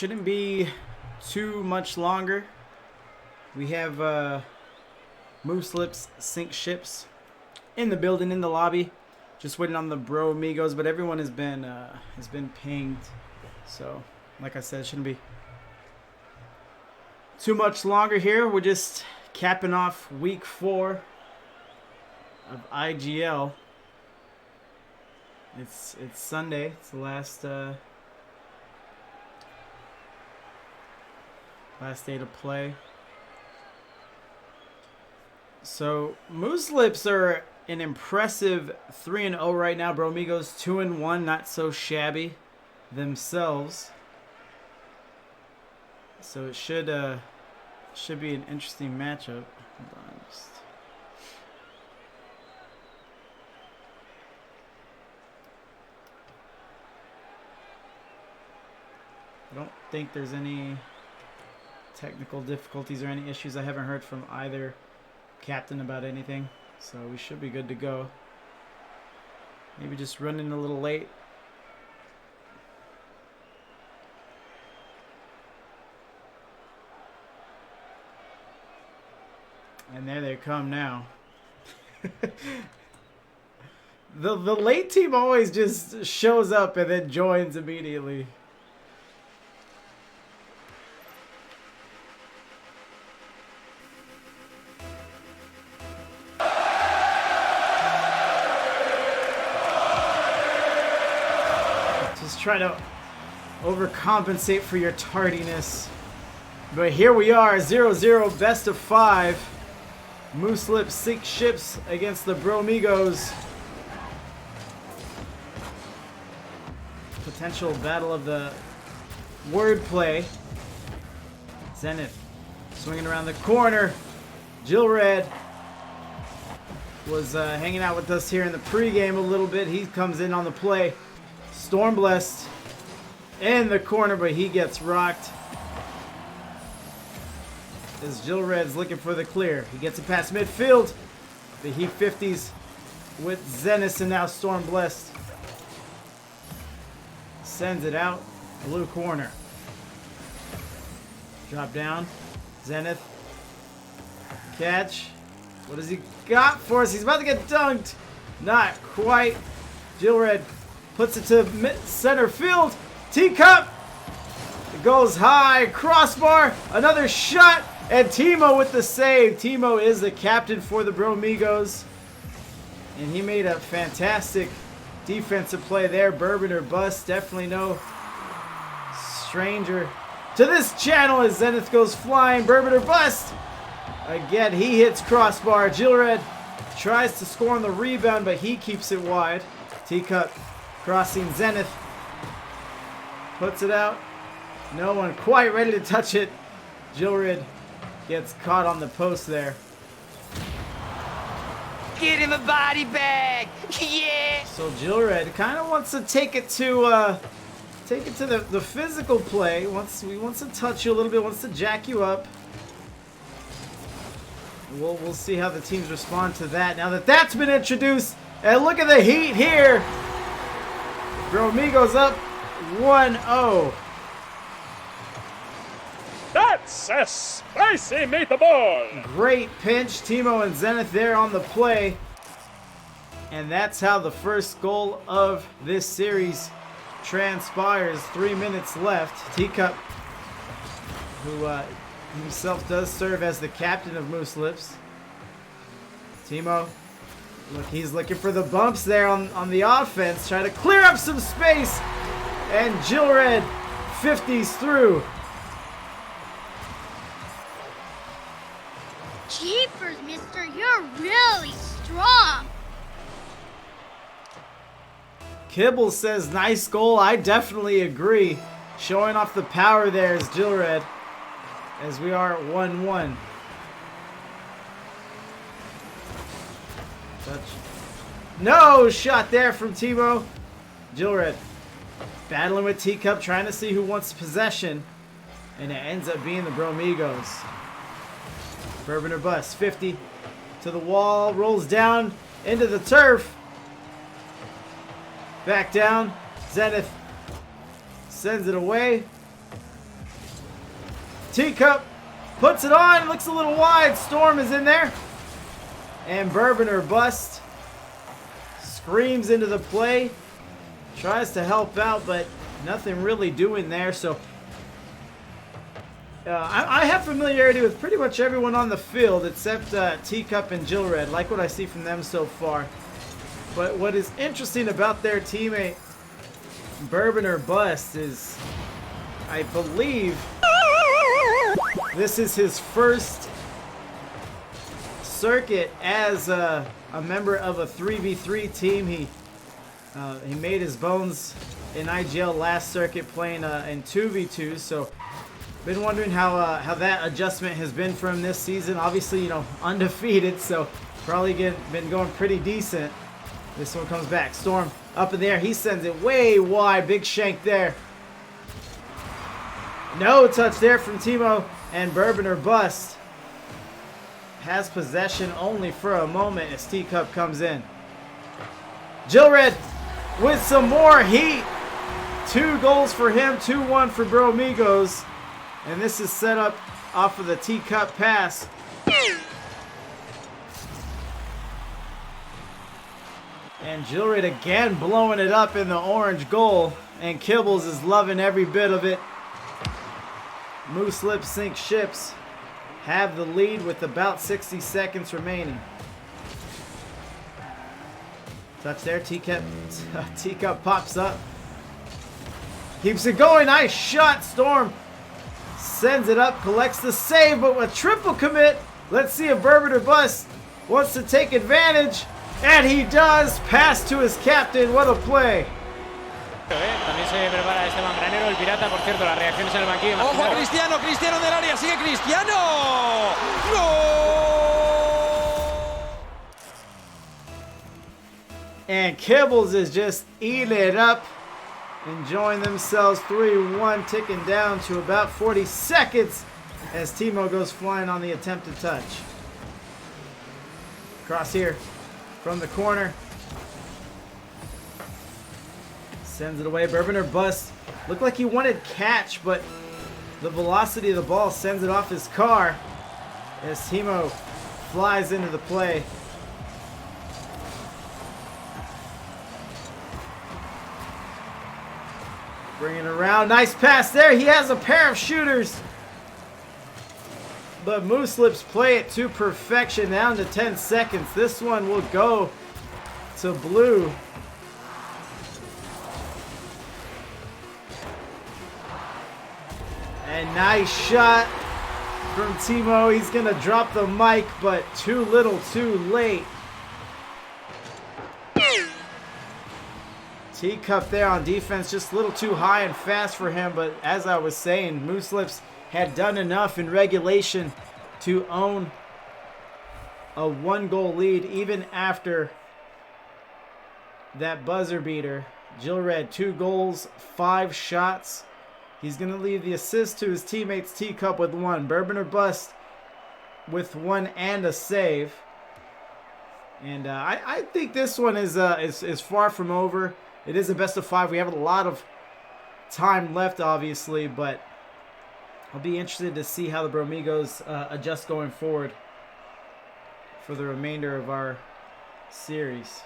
shouldn't be too much longer. We have Moose Lips Sink Ships in the building, in the lobby. Just waiting on the Bromigos, but everyone has been pinged. So, like I said, it shouldn't be too much longer here. We're just capping off week 4 of IGL. It's Sunday. It's the last day to play. So Moose Lips are an impressive 3-0 right now. Bromigos 2-1, not so shabby themselves. So it should be an interesting matchup. Hold on, I don't think there's any technical difficulties or any issues. I haven't heard from either captain about anything, so we should be good to go. Maybe just running a little late. And there they come now. The late team always just shows up and then joins immediately. Try to overcompensate for your tardiness. But here we are, 0-0, best of 5. Moose Lips Sink Ships against the Bromigos. Potential battle of the wordplay. Zenith swinging around the corner. Jill Red was hanging out with us here in the pregame a little bit. He comes in on the play. Stormblessed in the corner, but he gets rocked. As Jill Red's looking for the clear. He gets it past midfield. But he 50s with Zenith, and now Stormblessed sends it out. Blue corner. Drop down. Zenith. Catch. What has he got for us? He's about to get dunked. Not quite. Jill Red puts it to center field. Teacup. It goes high. Crossbar. Another shot. And Timo with the save. Timo is the captain for the Bromigos. And he made a fantastic defensive play there. Bourbon or bust. Definitely no stranger to this channel as Zenith goes flying. Bourbon or bust. Again, he hits crossbar. Jill Red tries to score on the rebound, but he keeps it wide. Teacup crossing Zenith. Puts it out. No one quite ready to touch it. Jill Red gets caught on the post there. Get him a body bag! Yeah! So Jill Red kind of wants to take it to the physical play. He wants to touch you a little bit, wants to jack you up. We'll see how the teams respond to that now that that's been introduced. And look at the heat here. Bromigos up 1-0. That's a spicy meatball! Great pinch. Timo and Zenith there on the play. And that's how the first goal of this series transpires. 3 minutes left. Teacup, who himself does serve as the captain of Moose Lips. Timo, look, he's looking for the bumps there on the offense. Trying to clear up some space. And Jill Red 50s through. Jeepers, mister, you're really strong. Kibble says, nice goal. I definitely agree. Showing off the power there is Jill Red. As we are at 1-1. Touch. No shot there from Timo. Jill Red battling with Teacup, trying to see who wants possession. And it ends up being the Bromigos. Bourbon or bust. 50 to the wall. Rolls down into the turf. Back down. Zenith sends it away. Teacup puts it on. Looks a little wide. Storm is in there. And Bourbon or Bust screams into the play. Tries to help out, but nothing really doing there. So I have familiarity with pretty much everyone on the field except Teacup and Jill Red. Like what I see from them so far. But what is interesting about their teammate Bourbon or Bust is, I believe this is his first circuit as a member of a 3v3 team. He made his bones in IGL last circuit playing in 2v2, so been wondering how that adjustment has been for him this season. Obviously, you know, undefeated, so probably been going pretty decent. This one comes back. Storm up in the air. He sends it way wide. Big shank there. No touch there from Timo, and Bourbon or Bust has possession only for a moment as Teacup comes in. Jill Red with some more heat. 2 goals for him, 2-1 for Bromigos. And this is set up off of the Teacup pass. And Jill Red again blowing it up in the orange goal. And Kibbles is loving every bit of it. Moose Lips Sink Ships have the lead with about 60 seconds remaining. Touch there, Teacup pops up. Keeps it going, nice shot, Storm. Sends it up, collects the save, but with triple commit. Let's see if Bourbon or Bust wants to take advantage. And he does, pass to his captain, what a play. También se prepara Esteban Granero, el pirata, por cierto, las reacciones en el banquillo. ¡Ojo, Cristiano! ¡Cristiano del área! ¡Sigue Cristiano! ¡Gol! And Kibbles is just eating it up, enjoying themselves. 3-1, ticking down to about 40 seconds as Timo goes flying on the attempted touch. Cross here from the corner. Sends it away. Bourbon or Bust. Looked like he wanted catch, but the velocity of the ball sends it off his car as Timo flies into the play. Bring it around. Nice pass there. He has a pair of shooters. But Moose Lips play it to perfection. Down to 10 seconds. This one will go to blue. And nice shot from Timo. He's going to drop the mic, but too little, too late. Teacup there on defense, just a little too high and fast for him. But as I was saying, Moose Lips had done enough in regulation to own a 1-goal lead even after that buzzer beater. Jill Red, 2 goals, 5 shots. He's going to leave the assist to his teammates Teacup with 1. Bourbon or Bust with 1 and a save. And I think this one is far from over. It is a best of 5. We have a lot of time left, obviously, but I'll be interested to see how the Bromigos adjust going forward for the remainder of our series.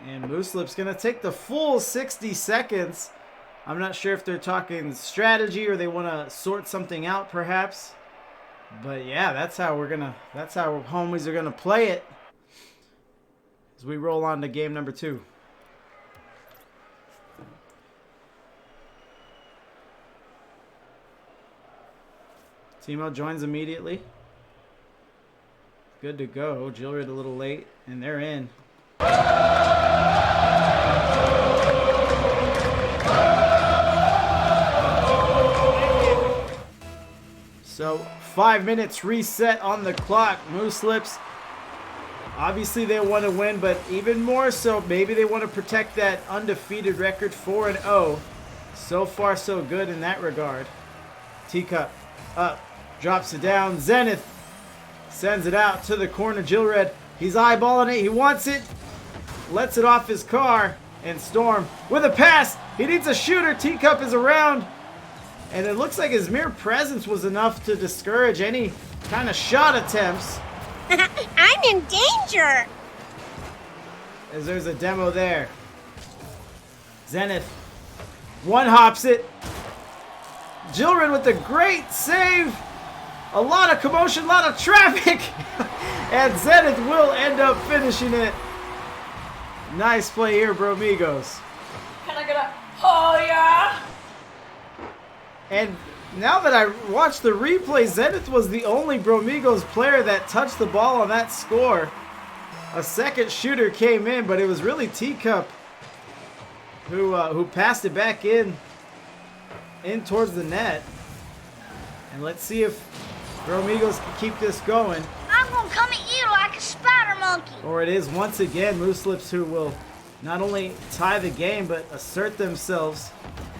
And Moose Lips going to take the full 60 seconds. I'm not sure if they're talking strategy or they want to sort something out perhaps. But yeah, that's how homies are going to play it as we roll on to game number 2. Timo joins immediately. Good to go. Jill Red a little late, and they're in. So 5 minutes reset on the clock. Moose Lips, obviously they want to win, but even more so, maybe they want to protect that undefeated record, 4-0. So far so good in that regard. Teacup up, drops it down. Zenith sends it out to the corner. Jill Red, he's eyeballing it. He wants it. Lets it off his car. And Storm with a pass. He needs a shooter. Teacup is around. And it looks like his mere presence was enough to discourage any kind of shot attempts. I'm in danger. As there's a demo there. Zenith one hops it. Jillred with a great save. A lot of commotion, a lot of traffic. And Zenith will end up finishing it. Nice play here, Bromigos. Can I get a oh yeah? And now that I watched the replay, Zenith was the only Bromigos player that touched the ball on that score. A second shooter came in, but it was really Teacup who passed it back in towards the net. And let's see if Bromigos can keep this going. I'm gonna come at you like a spider monkey. Or it is once again Moose Lips who will not only tie the game but assert themselves.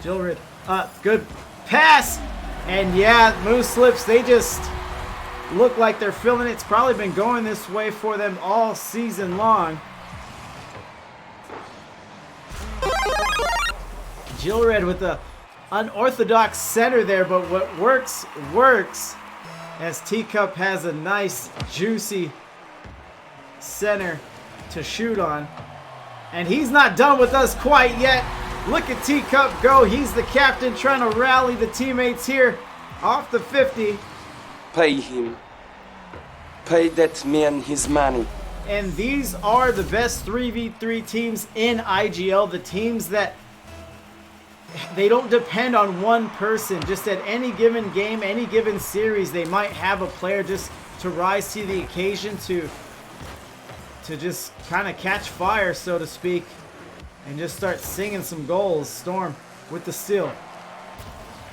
Jillred up, good pass. And yeah, Moose Lips, they just look like they're feeling it. It's probably been going this way for them all season long. Jillred with the unorthodox center there, but what works, works. As Teacup has a nice, juicy center to shoot on. And he's not done with us quite yet. Look at Teacup go. He's the captain trying to rally the teammates here off the 50. Pay him. Pay that man his money. And these are the best 3v3 teams in IGL. The teams that they don't depend on one person. Just at any given game, any given series, they might have a player just to rise to the occasion, to just kind of catch fire, so to speak, and just start singing some goals. Storm with the steal.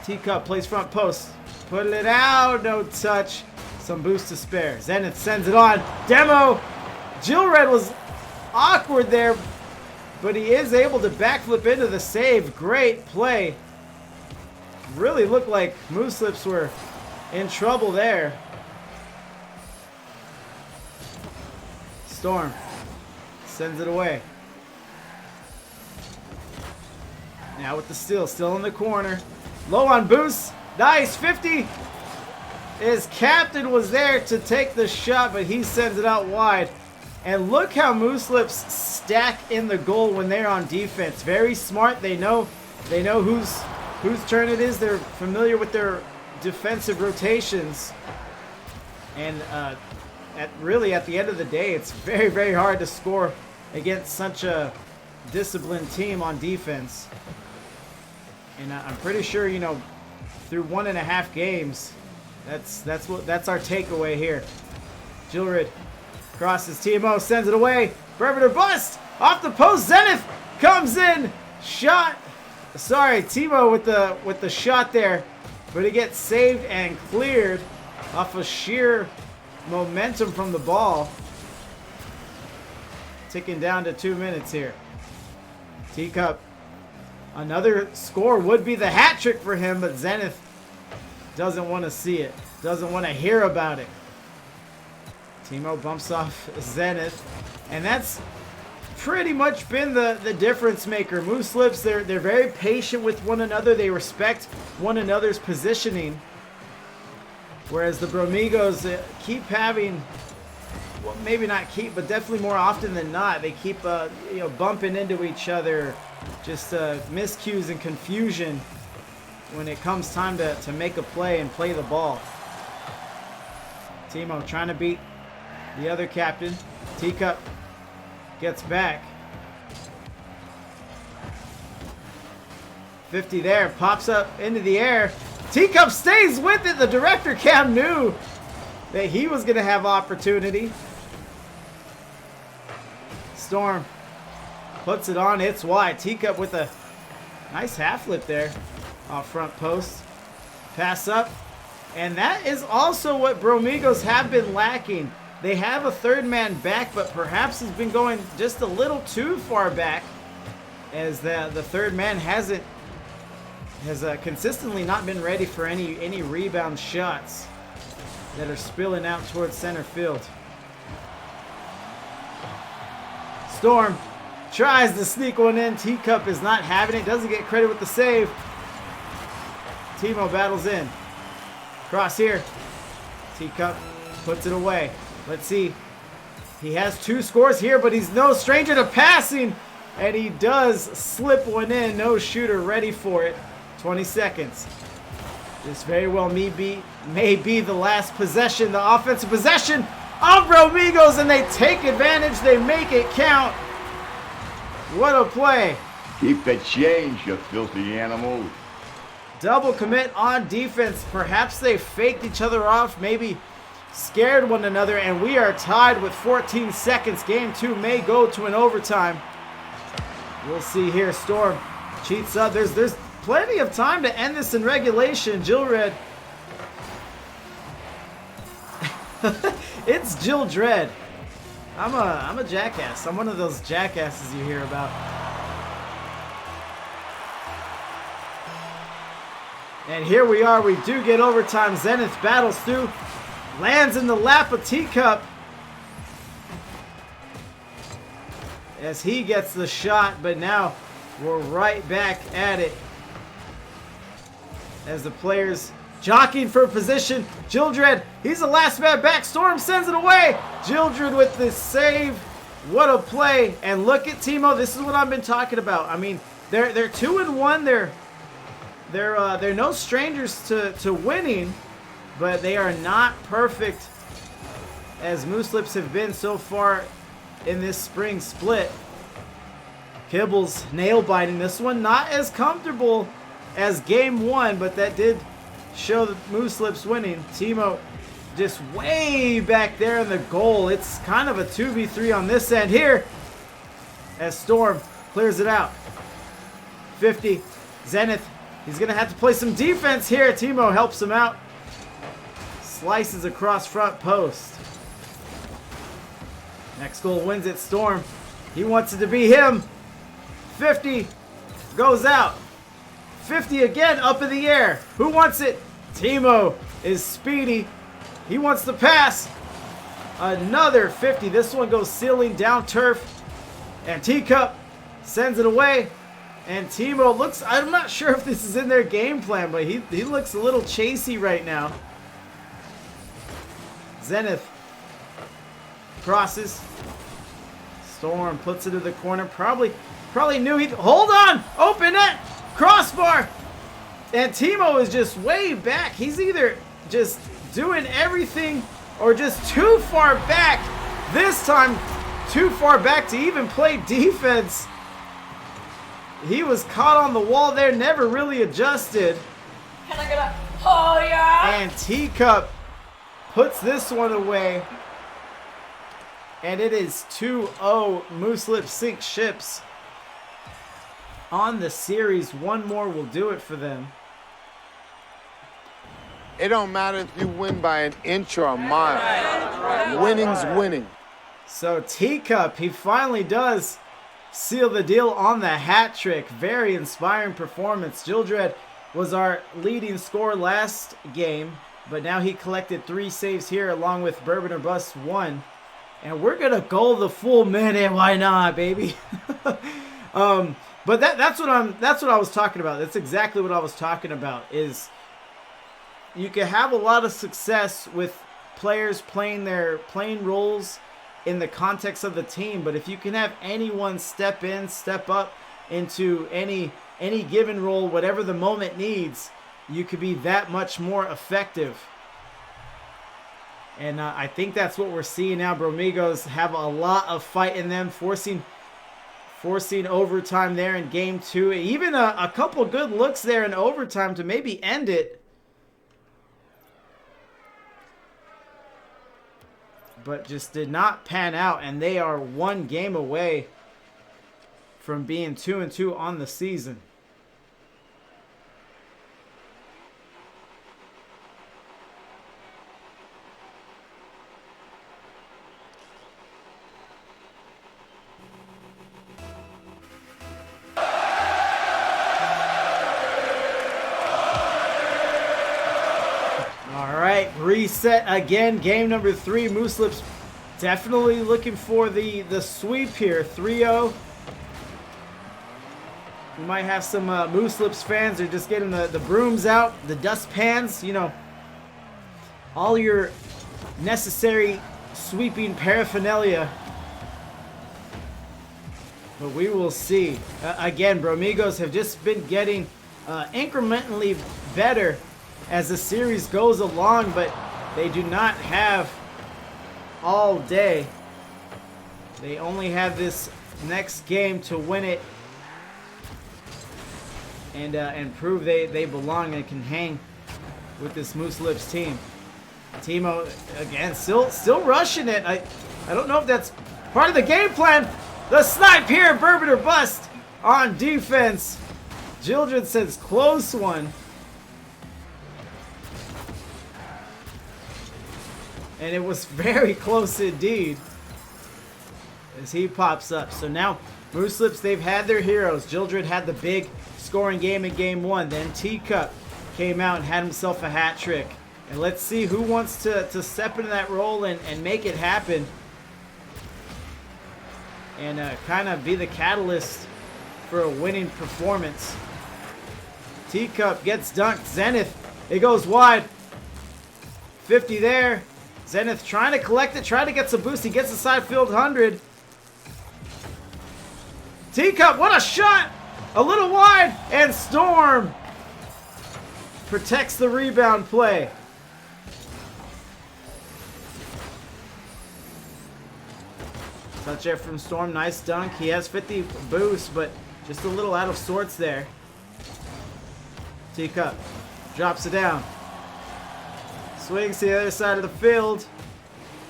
Teacup plays front post. Put it out. No touch. Some boost to spare. Zenith sends it on. Demo. Jillred was awkward there, but he is able to backflip into the save. Great play. Really looked like Moose Lips were in trouble there. Storm sends it away. Now with the steal, still in the corner. Low on boost. Nice, 50. His captain was there to take the shot, but he sends it out wide. And look how Moose Lips stack in the goal when they're on defense. Very smart. They know whose turn it is. They're familiar with their defensive rotations. And really at the end of the day, it's very, very hard to score against such a disciplined team on defense. And I'm pretty sure, you know, through 1.5 games, that's our takeaway here. Jillred crosses. TMO sends it away. Perimeter bust off the post. Zenith comes in. Shot. Sorry, Timo with the shot there, but he gets saved and cleared off of sheer momentum from the ball. Ticking down to 2 minutes here. Teacup. Another score would be the hat trick for him, but Zenith doesn't want to see it. Doesn't want to hear about it. Timo bumps off Zenith. And that's pretty much been the difference maker. Moose Lips, they're very patient with one another. They respect one another's positioning. Whereas the Bromigos keep having, well, maybe not keep, but definitely more often than not, they keep bumping into each other. Just miscues and confusion when it comes time to make a play and play the ball. Timo trying to beat the other captain. Teacup gets back. 50 there, pops up into the air. Teacup stays with it. The director Cam knew that he was going to have opportunity. Storm puts it on. It's wide. Teacup with a nice half flip there off front post. Pass up. And that is also what Bromigos have been lacking. They have a third man back, but perhaps has been going just a little too far back, as the third man hasn't has consistently not been ready for any rebound shots that are spilling out towards center field. Storm tries to sneak one in. Teacup is not having it. Doesn't get credit with the save. Timo battles in. Cross here. Teacup puts it away. Let's see. He has 2 scores here, but he's no stranger to passing. And he does slip one in. No shooter ready for it. 20 seconds. This very well may be the last possession, the offensive possession of Bromigos, and they take advantage. They make it count. What a play. Keep the change, you filthy animal. Double commit on defense. Perhaps they faked each other off, maybe scared one another, and we are tied with 14 seconds. Game 2 may go to an overtime. We'll see here. Storm cheats up. There's plenty of time to end this in regulation. Jill Red. It's Jill Dread. I'm a jackass. I'm one of those jackasses you hear about. And here we are. We do get overtime. Zenith battles through. Lands in the lap of Teacup. As he gets the shot, but now we're right back at it. As the players jockeying for position. Jildred, he's the last man back. Storm sends it away. Jildred with the save. What a play. And look at Timo. This is what I've been talking about. I mean, they're 2-1. They're no strangers to winning, but they are not perfect as Moose Lips have been so far in this spring split. Kibbles nail biting this one. Not as comfortable as game 1, but that did show the Moose Lips winning. Timo just way back there in the goal. It's kind of a 2v3 on this end here as Storm clears it out. 50. Zenith. He's going to have to play some defense here. Timo helps him out. Slices across front post. Next goal wins it. Storm. He wants it to be him. 50 goes out. 50 again up in the air. Who wants it? Timo is speedy. He wants the pass. Another 50. This one goes ceiling down turf. And Teacup sends it away. And Timo looks, I'm not sure if this is in their game plan, but he looks a little chasey right now. Zenith crosses. Storm puts it to the corner. Probably knew he'd, hold on, open it, crossbar. And Timo is just way back. He's either just doing everything or just too far back. This time, too far back to even play defense. He was caught on the wall there, never really adjusted. Can I get a, oh yeah? And Teacup puts this one away. And it is 2-0. Moose Lips sink ships on the series. One more will do it for them. It don't matter if you win by an inch or a mile. Winning's winning. So Teacup, he finally does seal the deal on the hat trick. Very inspiring performance. Jildred was our leading scorer last game, but now he collected 3 saves here along with Bourbon or Bust 1. And we're gonna go the full minute. Why not, baby? But that's what I was talking about. That's exactly what I was talking about. Is you can have a lot of success with players playing roles in the context of the team, but if you can have anyone step up into any given role, whatever the moment needs, you could be that much more effective. And I think that's what we're seeing now. Bromigos have a lot of fight in them, forcing overtime there in game 2. Even a couple good looks there in overtime to maybe end it. But just did not pan out, and they are 1 game away from being 2-2 on the season. reset again. Game number 3. Moose Lips definitely looking for the sweep here. 3-0. We might have some Moose Lips fans are just getting the brooms out, the dustpans, you know, all your necessary sweeping paraphernalia. But we will see. Again, Bromigos have just been getting incrementally better as the series goes along, but they do not have all day. They only have this next game to win it and prove they belong and can hang with this Moose Lips team. Timo again still rushing it. I don't know if that's part of the game plan. The snipe here, Bourbon or Bust on defense. Children says close one. And it was very close indeed as he pops up. So now Moose Lips, they've had their heroes. Children had the big scoring game in game 1. Then Teacup came out and had himself a hat trick. And let's see who wants to step into that role and make it happen. And kind of be the catalyst for a winning performance. Teacup gets dunked. Zenith, it goes wide. 50 there. Zenith trying to collect it, trying to get some boost. He gets the side field 100. Teacup, what a shot! A little wide, and Storm protects the rebound play. Touch it from Storm, nice dunk. He has 50 boost, but just a little out of sorts there. Teacup drops it down. Swings to the other side of the field.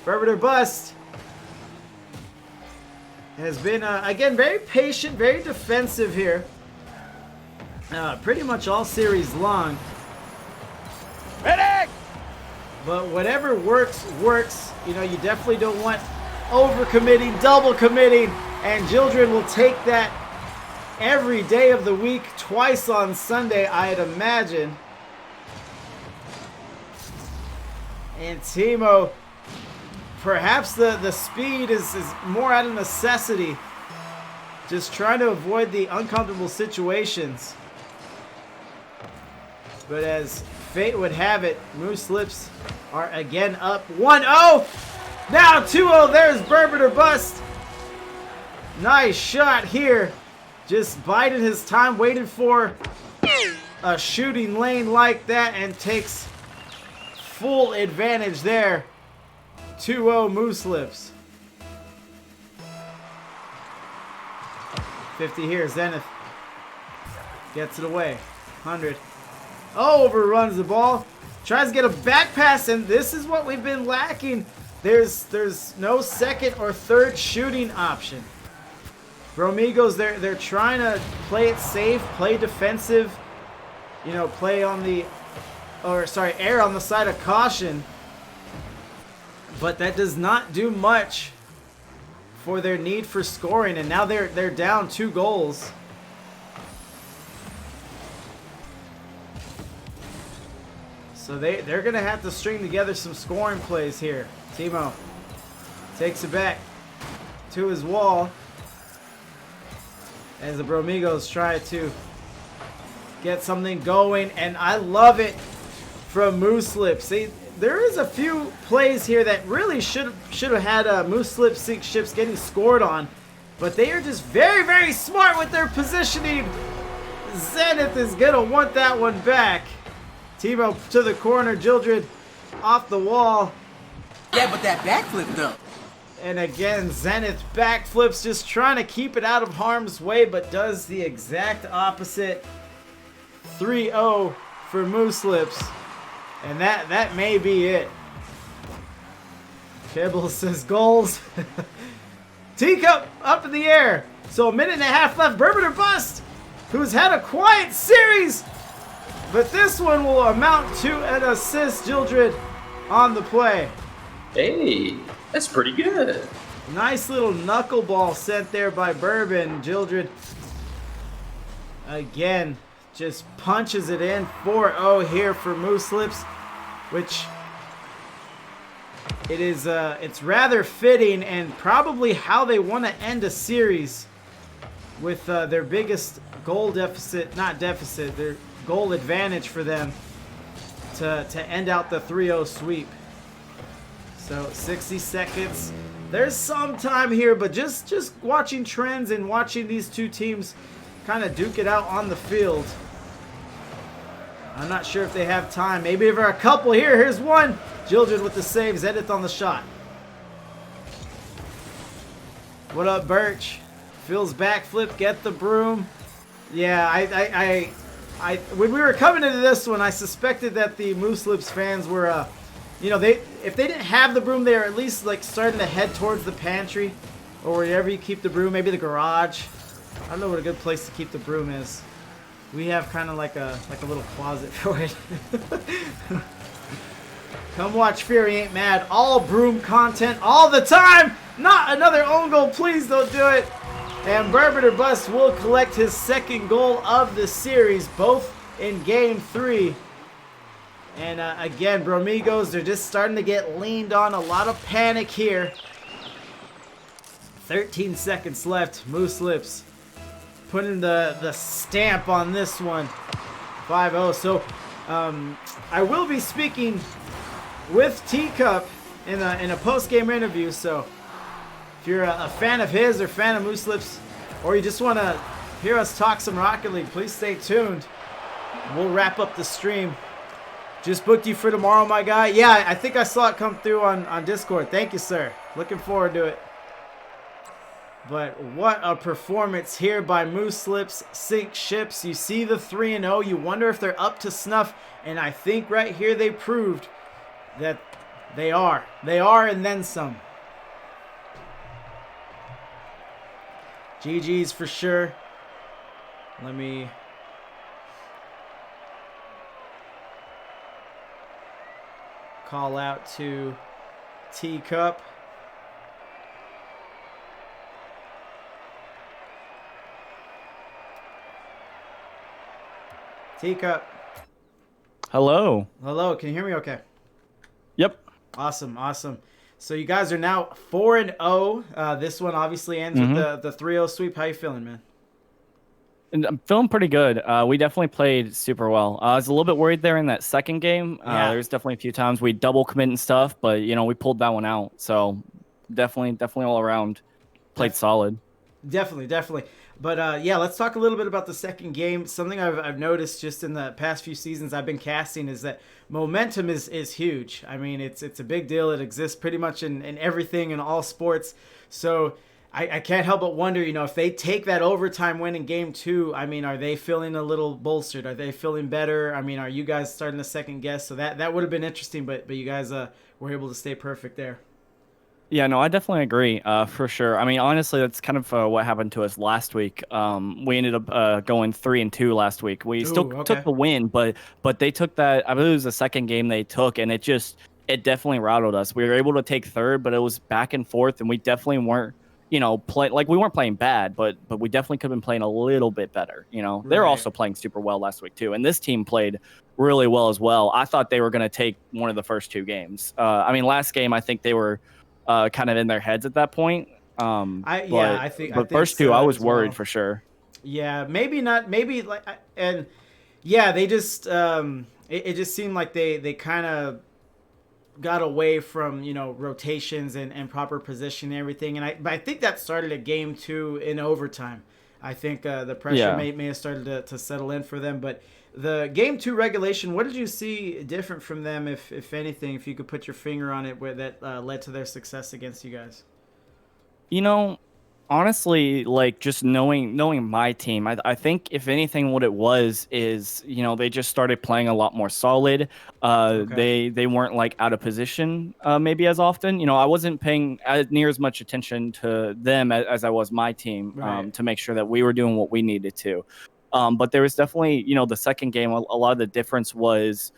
Bourbon or Bust has been, again, very patient, very defensive here. Pretty much all series long. Medic! But whatever works, works. You know, you definitely don't want over-committing, double-committing. And Children will take that every day of the week, twice on Sunday, I'd imagine. And Timo, perhaps the speed is more out of necessity. Just trying to avoid the uncomfortable situations. But as fate would have it, Moose Lips are again up 1-0. Now 2-0. There's Bourbon or Bust. Nice shot here. Just bided his time, waited for a shooting lane like that, and takes full advantage there. 2-0 Moose Lips. 50 here. Zenith gets it away. 100. Oh, overruns the ball. Tries to get a back pass, and this is what we've been lacking. There's no second or third shooting option. Bromigos, they're trying to play it safe, play defensive, you know, play on the, err on the side of caution. But that does not do much for their need for scoring, and now they're down 2 goals. So they're gonna have to string together some scoring plays here. Timo takes it back to his wall as the Bromigos try to get something going, and I love it from Moose Lips. See, there is a few plays here that really should have had Moose Lips ships getting scored on, but they are just very, very smart with their positioning. Zenith is gonna want that one back. Timo to the corner, Children off the wall. Yeah, but that backflip though. And again, Zenith backflips, just trying to keep it out of harm's way, but does the exact opposite. 3-0 for Moose Lips. And that may be it. Kibble says goals. Teacup up in the air. So a minute and a half left. Bourbon or Bust, who's had a quiet series, but this one will amount to an assist. Children on the play. Hey, that's pretty good. Nice little knuckleball sent there by Bourbon. Children again just punches it in. 4-0 here for Moose Lips, which it's rather fitting and probably how they want to end a series with their biggest goal deficit, not deficit, their goal advantage for them to end out the 3-0 sweep. So 60 seconds. There's some time here, but just watching trends and watching these two teams kind of duke it out on the field. I'm not sure if they have time. Maybe there are a couple here. Here's one. Jildred with the save. Zenith on the shot. What up, Birch? Phil's backflip. Get the broom. Yeah, I when we were coming into this one, I suspected that the Moose Lips fans were, you know, if they didn't have the broom, they were at least like starting to head towards the pantry or wherever you keep the broom. Maybe the garage. I don't know what a good place to keep the broom is. We have kind of like a little closet for it. Come watch Fury Ain't Mad. All broom content all the time. Not another own goal. Please don't do it. And Bourbon or Bust will collect his second goal of the series, both in Game 3. And again, Bromigos, they're just starting to get leaned on. A lot of panic here. 13 seconds left. Moose Lips putting the stamp on this one. 5-0. So I will be speaking with Teacup in a post-game interview. So if you're a fan of his or fan of Moose Lips, or you just want to hear us talk some Rocket League, please stay tuned. We'll wrap up the stream. Just booked you for tomorrow, my guy. Yeah, I think I saw it come through on Discord. Thank you, sir. Looking forward to it. But what a performance here by Moose Lips. Sink ships. You see the 3-0. You wonder if they're up to snuff. And I think right here they proved that they are. They are, and then some. GG's for sure. Let me... call out to Teacup. Teacup. Hello. Hello, can you hear me okay? Yep. Awesome, awesome. So you guys are now 4-0. This one obviously ends with the 3-0 sweep. How you feeling, man? And I'm feeling pretty good. We definitely played super well. I was a little bit worried there in that second game. There's definitely a few times we double commit and stuff, but you know, we pulled that one out. So definitely all around played solid. Definitely. But yeah, let's talk a little bit about the second game. Something I've noticed just in the past few seasons I've been casting is that momentum is huge. I mean, it's a big deal. It exists pretty much in everything in all sports. So I can't help but wonder, you know, if they take that overtime win in Game 2, I mean, are they feeling a little bolstered? Are they feeling better? I mean, are you guys starting to second guess? So that would have been interesting, but you guys were able to stay perfect there. Yeah, no, I definitely agree, for sure. I mean, honestly, that's kind of what happened to us last week. We ended up going 3-2 last week. We still took the win, but they took that. I believe it was the second game they took, and it definitely rattled us. We were able to take third, but it was back and forth, and we definitely weren't, you know, we weren't playing bad, but we definitely could have been playing a little bit better. You know, they're also playing super well last week too, and this team played really well as well. I thought they were going to take one of the first two games. I mean, last game I think they were kind of in their heads at that point. I think first two I was worried for sure. Yeah, maybe not. Maybe like, and yeah, they just it just seemed like they kind of got away from, you know, rotations and proper position and everything. And I think that started at Game 2 in overtime. I think the pressure may have started to settle in for them. But the Game 2 regulation, what did you see different from them, if anything, if you could put your finger on it, where that led to their success against you guys? You know, honestly, like just knowing my team, I think if anything, what it was is, you know, they just started playing a lot more solid. They weren't like out of position maybe as often. You know, I wasn't paying near as much attention to them as I was my team to make sure that we were doing what we needed to. But there was definitely, you know, the second game, a lot of the difference was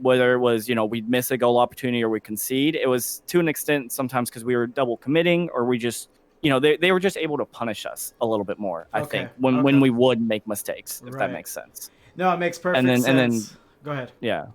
whether it was, you know, we'd miss a goal opportunity or we concede. It was to an extent sometimes because we were double committing, or we just, you know, they were just able to punish us a little bit more, I think, when we would make mistakes, if that makes sense. No, it makes perfect sense. And then go ahead. Yeah.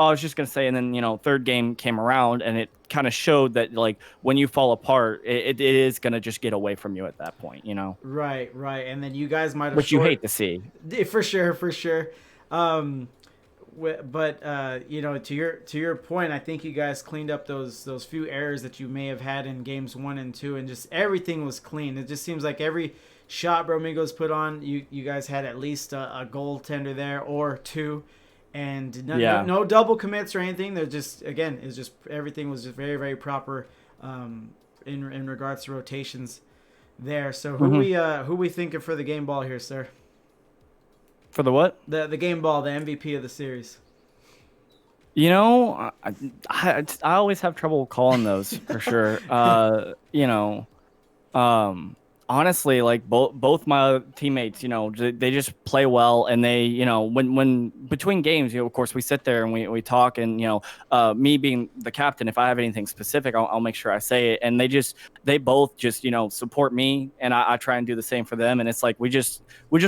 I was just gonna say, and then third game came around, and it kind of showed that like when you fall apart, it is gonna just get away from you at that point, Right, and then you guys might have, which you hate to see. For sure. But to your point, I think you guys cleaned up those few errors that you may have had in games 1 and 2, and just everything was clean. It just seems like every shot Bromigos put on, you guys had at least a goaltender there or two, and no double commits or anything. They're just, again, it's just everything was just very, very proper in regards to rotations there. So who we thinking for the game ball here, sir? For the what? The game ball, the MVP of the series. I always have trouble calling those for sure. Honestly, like both my teammates, they just play well, and they, when between games, of course we sit there and we talk, and me being the captain, if I have anything specific, I'll make sure I say it, and they both just support me, and I try and do the same for them, and it's like we just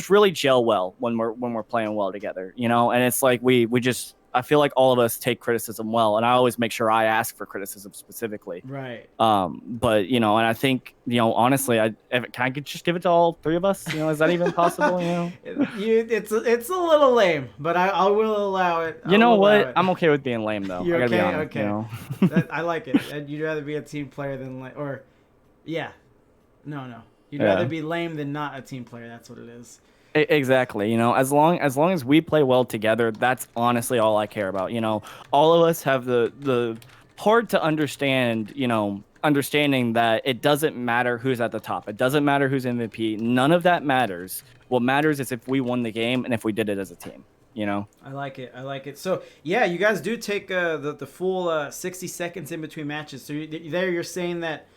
really gel well when we're playing well together, and it's like we just. I feel like all of us take criticism well, and I always make sure I ask for criticism specifically. Right. But and I think honestly, can I just give it to all three of us? Is that even possible? It's a little lame, but I will allow it. You know what? I'm okay with being lame though. You're okay. Honest, okay. I like it. And you'd rather be a team player than no. You'd rather be lame than not a team player. That's what it is. Exactly. As long as we play well together, that's honestly all I care about. All of us have the hard to understand, understanding that it doesn't matter who's at the top. It doesn't matter who's MVP. None of that matters. What matters is if we won the game and if we did it as a team. I like it. So yeah, you guys do take the full 60 seconds in between matches. So you're saying that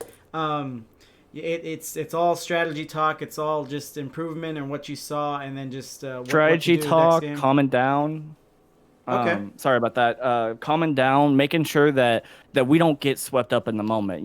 it's all strategy talk. It's all just improvement and what you saw, and then just strategy talk, calming down. Okay. Sorry about that. Calming down, making sure that we don't get swept up in the moment.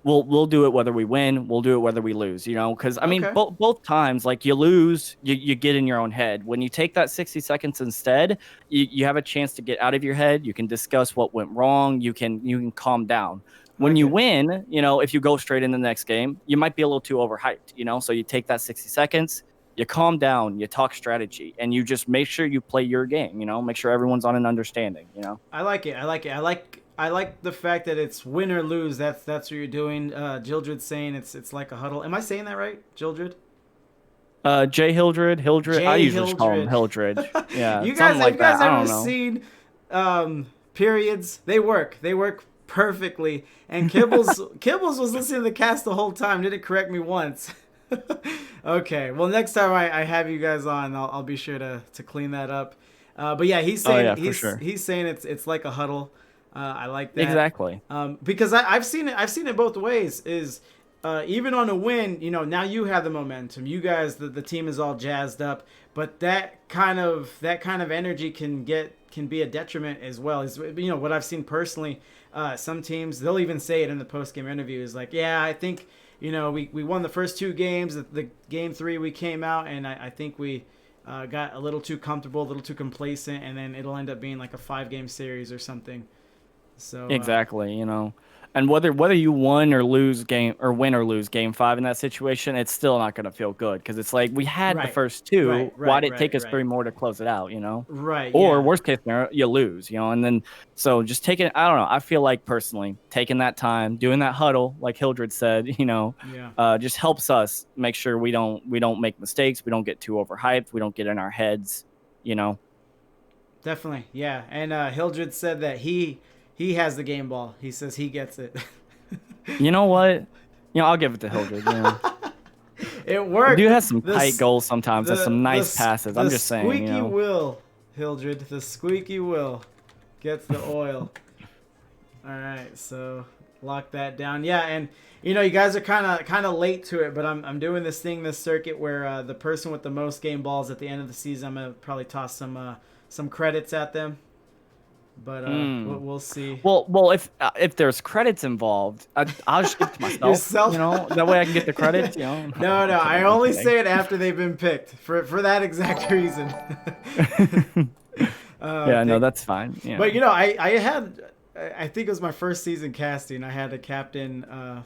We'll do it whether we win. We'll do it whether we lose. Because I mean, both times, like you lose, you get in your own head. When you take that 60 seconds instead, you have a chance to get out of your head. You can discuss what went wrong. You can calm down. When you win, if you go straight in the next game, you might be a little too overhyped, so you take that 60 seconds, you calm down, you talk strategy, and you just make sure you play your game, make sure everyone's on an understanding, I like it. I like the fact that it's win or lose. That's what you're doing. Jildred's saying it's like a huddle. Am I saying that right, Jildred? Jay Hildred. I usually just call him Hildred. Yeah. you guys ever seen periods? They work perfectly, and Kibbles was listening to the cast the whole time, didn't correct me once. Okay, well, next time I have you guys on, I'll be sure to clean that up. But yeah, he's saying he's saying it's like a huddle. I like that exactly. Because I've seen it both ways. Is even on a win, now you have the momentum. You guys, the team is all jazzed up, but that kind of energy can be a detriment as well. Is what I've seen personally. Some teams, they'll even say it in the post-game interview, is like, yeah, I think, we won the first two games. The game 3 we came out, and I think we got a little too comfortable, a little too complacent, and then it'll end up being like a 5-game series or something. So exactly, and whether you win or lose game 5 in that situation, it's still not going to feel good, because it's like we had the first two. Right, why did it take us 3 more to close it out? Right. Or worst case scenario, you lose. And then so just taking, I don't know. I feel like personally taking that time, doing that huddle, like Hildred said, just helps us make sure we don't make mistakes. We don't get too overhyped. We don't get in our heads. Definitely, yeah. And Hildred said that he has the game ball. He says he gets it. You know what? I'll give it to Hildred. It worked. Dude has some tight goals sometimes. Has some nice passes. I'm just saying. Squeaky will, Hildred. The squeaky will gets the oil. All right, so lock that down. Yeah, and you guys are kind of late to it, but I'm doing this circuit where the person with the most game balls at the end of the season, I'm gonna probably toss some credits at them. But we'll see. Well, if there's credits involved, I'll just give it to myself. That way I can get the credits. No, I only say it after they've been picked for that exact reason. Yeah, no, that's fine. Yeah. But I think it was my first season casting. I had a captain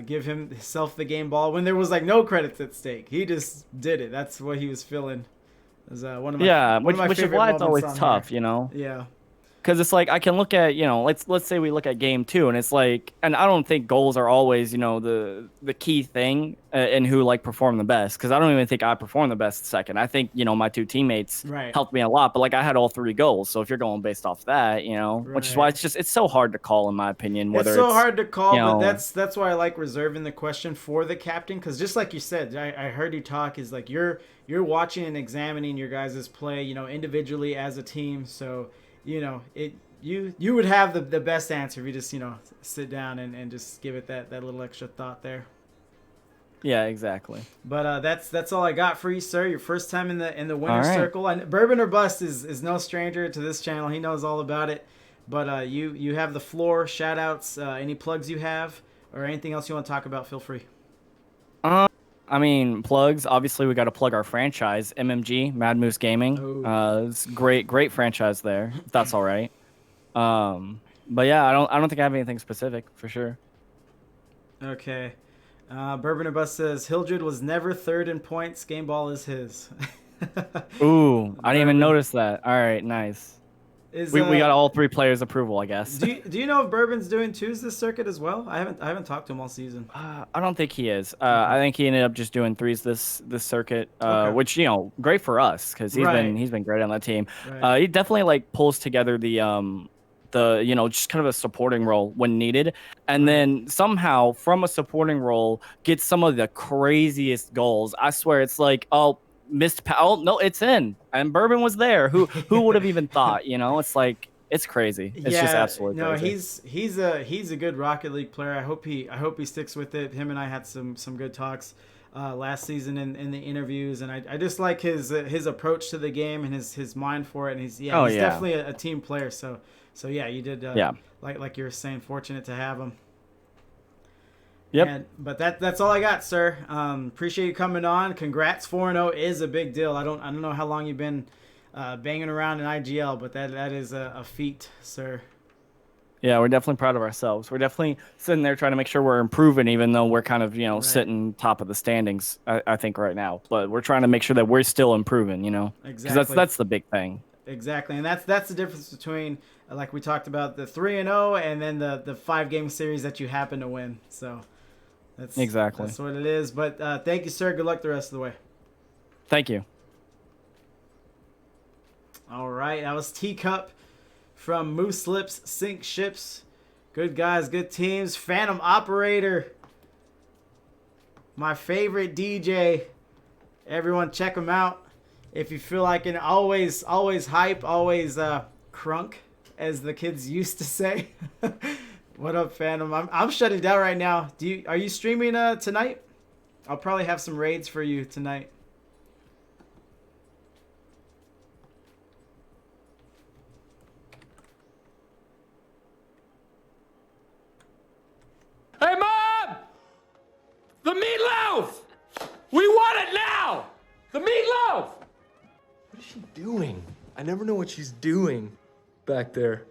give himself the game ball when there was like no credits at stake. He just did it. That's what he was feeling. It was one of my which is why it's always tough, you know. Yeah. Because it's like I can look at, you know, let's say we look at game 2, and it's like, and I don't think goals are always, you know, the key thing in who like perform the best. Because I don't even think I performed the best second. I think, you know, my 2 teammates helped me a lot, but like I had all 3 goals. So if you're going based off that, you know, which is why it's so hard to call in my opinion. Whether it's so hard to call, but that's why I like reserving the question for the captain. Because just like you said, I heard you talk is like you're watching and examining your guys' play, you know, individually as a team. So you know, you would have the best answer if you just, you know, sit down and just give it that little extra thought there. Yeah, exactly. But that's all I got for you, sir. Your first time in the winner's circle. And Bourbon or Bust is no stranger to this channel. He knows all about it. But you have the floor. Shout outs, any plugs you have or anything else you want to talk about, feel free. I mean, plugs. Obviously, we got to plug our franchise, MMG, Mad Moose Gaming. It's great franchise there. If that's all right. But yeah, I don't think I have anything specific for sure. Okay. Bourbon or Bust says Hildred was never third in points. Game ball is his. Ooh, I didn't even notice that. All right, nice. We got all 3 players' approval, I guess. Do you know if Bourbon's doing 2s this circuit as well? I haven't talked to him all season. I don't think he is. I think he ended up just doing 3s this circuit, which, you know, great for us because he's been great on that team. He definitely like pulls together the you know, just kind of a supporting role when needed, and then somehow from a supporting role gets some of the craziest goals. I swear, it's like, oh, no, it's in, and Bourbon was there. Who would have even thought? You know, it's like, it's crazy. It's just absolutely crazy. He's a good Rocket League player. I hope he sticks with it. Him and I had some good talks last season in the interviews, and I just like his approach to the game and his mind for it. And he's definitely a team player. So yeah, you did like you were saying, fortunate to have him. Yep. But that's all I got, sir. Appreciate you coming on. Congrats, 4-0 is a big deal. I don't know how long you've been banging around in IGL, but that is a feat, sir. Yeah, we're definitely proud of ourselves. We're definitely sitting there trying to make sure we're improving, even though we're kind of, you know, sitting top of the standings, I think, right now. But we're trying to make sure that we're still improving, you know? Exactly. Because that's the big thing. Exactly, and that's the difference between, like we talked about, the 3-0 and then the 5-game series that you happen to win. So that's what it is. But thank you, sir. Good luck the rest of the way. Thank you. All right, that was Teacup from Moose Lips Sink Ships. Good guys, good teams. Phantom Operator, my favorite DJ. Everyone check him out. If you feel like it, always hype, always crunk, as the kids used to say. What up, Phantom? I'm shutting down right now. Are you streaming tonight? I'll probably have some raids for you tonight. Hey, Mom! The meatloaf! We want it now! The meatloaf! What is she doing? I never know what she's doing back there.